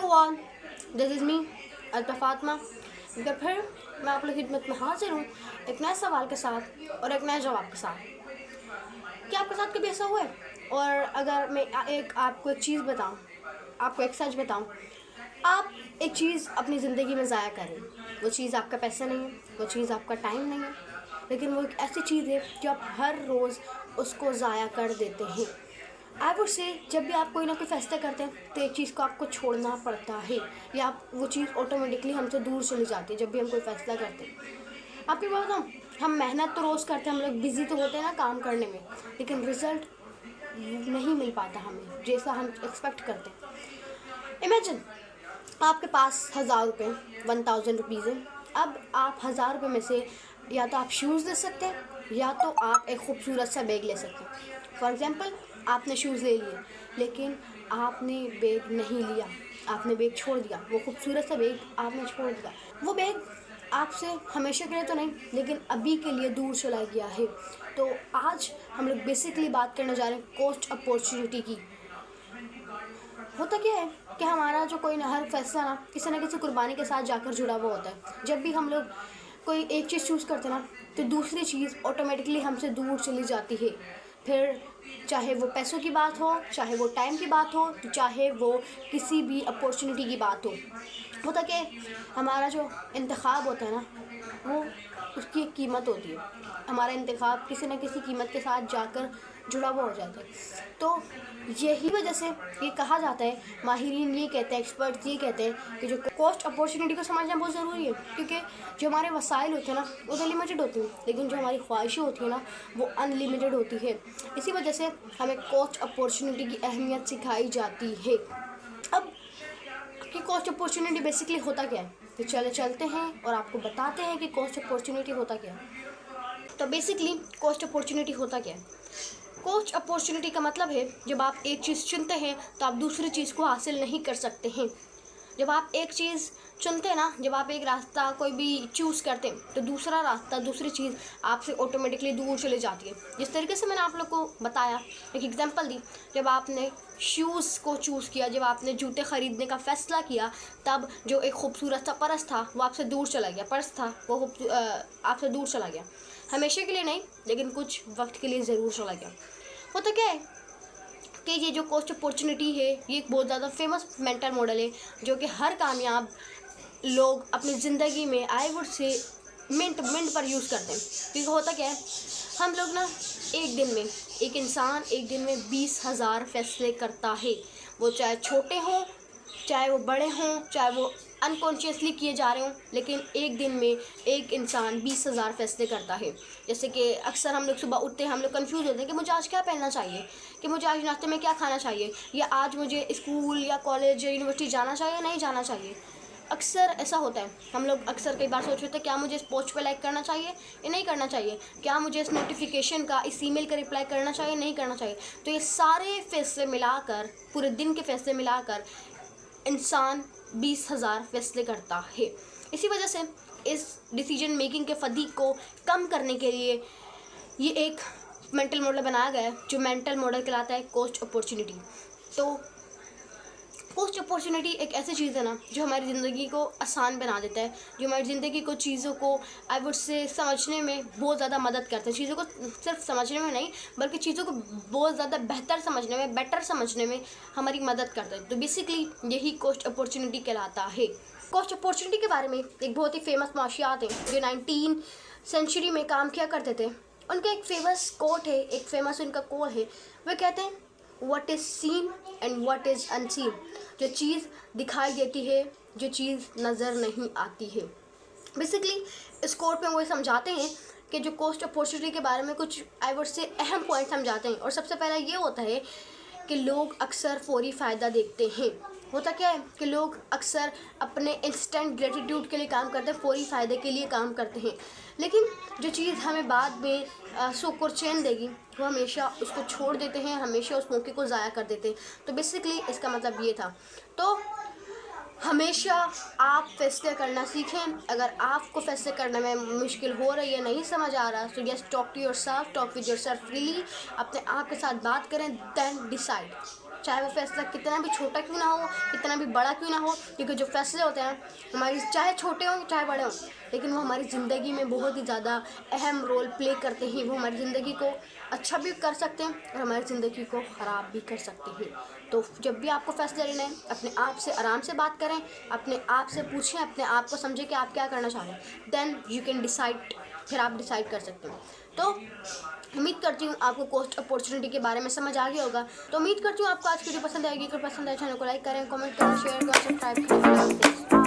Everyone, this is me Alta Fatima. एक बार फिर मैं आप लोग की खिदमत में हाजिर हूँ एक नए सवाल के साथ और एक नए जवाब के साथ। क्या आपके साथ कभी ऐसा हुआ है? और अगर मैं आपको एक चीज़ बताऊँ, आपको एक सच बताऊँ, आप एक चीज़ अपनी ज़िंदगी में ज़ाया करें। वो चीज़ आपका पैसा नहीं है, वो चीज़ आपका टाइम नहीं है, लेकिन वो एक ऐसी चीज़ है जो आप हर रोज़ उसको ज़ाया कर देते हैं। आई वुड से जब भी आप कोई ना कोई फैसला करते हैं तो एक चीज़ को आपको छोड़ना पड़ता है, या आप वो चीज़ ऑटोमेटिकली हमसे दूर चली जाती है। जब भी हम कोई फैसला करते हैं, आपकी बात बताऊँ, हम मेहनत तो रोज़ करते हैं, हम लोग बिज़ी तो होते हैं ना काम करने में, लेकिन रिज़ल्ट नहीं मिल पाता हमें जैसा हम एक्सपेक्ट करते हैं। इमेजिन आपके पास 1000 रुपये 1000 रुपीज़ है। अब आप 1000 रुपये में से या तो आप शूज़ ले सकते हैं या तो आप एक खूबसूरत सा बैग ले सकते हैं। फॉर एग्ज़ाम्पल, आपने शूज़ ले लिए लेकिन आपने बैग नहीं लिया, आपने बैग छोड़ दिया, वो खूबसूरत सा बैग आपने छोड़ दिया। वो बैग आपसे हमेशा के लिए तो नहीं, लेकिन अभी के लिए दूर चला गया है। तो आज हम लोग बेसिकली बात करने जा रहे हैं कॉस्ट अपॉर्चुनिटी की। होता क्या है कि हमारा जो कोई ना हर फैसला ना किसी कुर्बानी के साथ जाकर जुड़ा हुआ होता है। जब भी हम लोग कोई एक चीज़ चूज़ करते हैं ना, तो दूसरी चीज़ ऑटोमेटिकली हमसे दूर चली जाती है। फिर चाहे वो पैसों की बात हो, चाहे वो टाइम की बात हो, चाहे वो किसी भी अपॉर्चुनिटी की बात हो। होता क्या है, हमारा जो इंतखाब होता है ना, वो उसकी एक कीमत होती है। हमारा इंतखाब किसी न किसी कीमत के साथ जाकर जुड़ा हुआ हो जाता है। तो यही वजह से ये कहा जाता है, माहिरीन ये कहते हैं, एक्सपर्ट्स ये कहते हैं कि जो कॉस्ट अपॉर्चुनिटी को समझना बहुत ज़रूरी है, क्योंकि जो हमारे वसाइल होते हैं ना, वो तो लिमिटेड होती हैं, लेकिन जो हमारी ख्वाहिशें होती हैं ना, वो अनलिमिटेड होती है। इसी वजह से हमें कॉस्ट अपॉर्चुनिटी की अहमियत सिखाई जाती है। अब कि कॉस्ट अपॉर्चुनिटी बेसिकली होता क्या है, तो चलते हैं और आपको बताते हैं कि कॉस्ट अपॉर्चुनिटी होता क्या है। तो बेसिकली कॉस्ट अपॉर्चुनिटी होता क्या है? कॉस्ट अपॉर्चुनिटी का मतलब है, जब आप एक चीज़ चुनते हैं तो आप दूसरी चीज़ को हासिल नहीं कर सकते हैं। जब आप एक चीज़ चुनते हैं ना, जब आप एक रास्ता कोई भी चूज़ करते हैं, तो दूसरा रास्ता, दूसरी चीज़ आपसे ऑटोमेटिकली दूर चली जाती है। जिस तरीके से मैंने आप लोग को बताया, एक एग्जांपल दी, जब आपने शूज़ को चूज़ किया, जब आपने जूते ख़रीदने का फ़ैसला किया, तब जो एक खूबसूरत सा पर्स था वो आपसे दूर चला गया। पर्स था वो आपसे दूर चला गया, हमेशा के लिए नहीं, लेकिन कुछ वक्त के लिए ज़रूर चला गया। होता क्या है कि ये जो कॉस्ट अपॉर्चुनिटी है, ये एक बहुत ज़्यादा फेमस मेंटल मॉडल है, जो कि हर कामयाब लोग अपनी ज़िंदगी में आई वुड से मिनट पर यूज़ करते हैं। क्योंकि होता क्या है, हम लोग ना एक इंसान एक दिन में 20,000 फैसले करता है। वो चाहे छोटे हों, चाहे वो बड़े हों, चाहे वो अनकॉन्शियसली किए जा रहे हों, लेकिन एक दिन में एक इंसान 20,000 फैसले करता है। जैसे कि अक्सर हम लोग सुबह उठते हैं, हम लोग कंफ्यूज होते हैं कि मुझे आज क्या पहनना चाहिए, कि मुझे आज नाश्ते में क्या खाना चाहिए, या आज मुझे स्कूल या कॉलेज या यूनिवर्सिटी जाना चाहिए, नहीं जाना चाहिए। अक्सर ऐसा होता है, हम लोग अक्सर कई बार सोच रहे थे क्या मुझे इस पोस्ट पे लाइक करना चाहिए या नहीं करना चाहिए, क्या मुझे इस नोटिफिकेशन का, इस ईमेल का रिप्लाई करना चाहिए, नहीं करना चाहिए। तो ये सारे फैसले मिलाकर, पूरे दिन के फैसले मिलाकर इंसान 20,000 फैसले करता है। इसी वजह से इस डिसीजन मेकिंग के फदीक को कम करने के लिए ये एक मेंटल मॉडल बनाया गया है, जो मेंटल मॉडल कहलाता है कॉस्ट अपॉर्चुनिटी। तो कॉस्ट अपॉर्चुनिटी एक ऐसी चीज़ है ना, जो हमारी ज़िंदगी को आसान बना देता है, जो हमारी ज़िंदगी को, चीज़ों को आई वुड से समझने में बहुत ज़्यादा मदद करता है। चीज़ों को सिर्फ समझने में नहीं, बल्कि चीज़ों को बहुत ज़्यादा बेहतर समझने में, बेटर समझने में हमारी मदद करता है। तो बेसिकली यही कॉस्ट अपॉर्चुनिटी कहलाता है। कॉस्ट अपॉर्चुनिटी के बारे में एक बहुत ही फेमस माशियात हैं, जो 19 सेंचुरी में काम किया करते थे। उनका एक फेमस कोट है, एक फेमस उनका कोट है। वे कहते हैं, what is scene and what is unseen. जो चीज़ दिखाई देती है, जो चीज़ नज़र नहीं आती है। बेसिकली इस कोट में वो समझाते हैं कि जो कॉस्ट अपॉर्चुनिटी के बारे में कुछ आई वुड से अहम पॉइंट समझाते हैं। और सबसे पहला ये होता है कि लोग अक्सर फौरी फ़ायदा देखते हैं। होता क्या है कि लोग अक्सर अपने इंस्टेंट ग्रेटिट्यूड के लिए काम करते हैं, फौरी फ़ायदे के लिए काम करते हैं, लेकिन जो चीज़ हमें बाद में सुख और चैन देगी, वो हमेशा उसको छोड़ देते हैं, हमेशा उस मौके को ज़ाया कर देते हैं। तो बेसिकली इसका मतलब ये था। तो हमेशा आप फैसले करना सीखें। अगर आपको फैसले करने में मुश्किल हो रही है, नहीं समझ आ रहा, तो just talk to yourself, talk with yourself freely. अपने आप के साथ बात करें, देन डिसाइड। चाहे वो फैसला कितना भी छोटा क्यों ना हो, कितना भी बड़ा क्यों ना हो, क्योंकि जो फैसले होते हैं हमारी, चाहे छोटे हों चाहे बड़े हों, लेकिन वो हमारी ज़िंदगी में बहुत ही ज़्यादा अहम रोल प्ले करते हैं। वो हमारी ज़िंदगी को अच्छा भी कर सकते हैं और हमारी ज़िंदगी को ख़राब भी कर सकते हैं। तो जब भी आपको फैसले लेना है, अपने आप से आराम से बात करें, अपने आप से पूछें, अपने आप को समझें कि आप क्या करना चाह रहे हैं, देन यू कैन डिसाइड, फिर आप डिसाइड कर सकते हैं। तो उम्मीद करती हूँ आपको कॉस्ट अपॉर्चुनिटी के बारे में समझ आ गया होगा। तो उम्मीद करती हूँ आपको आज की वीडियो पसंद आएगी। अगर पसंद आए चैनल को लाइक करें, कमेंट करें, शेयर करें, सब्सक्राइब करें।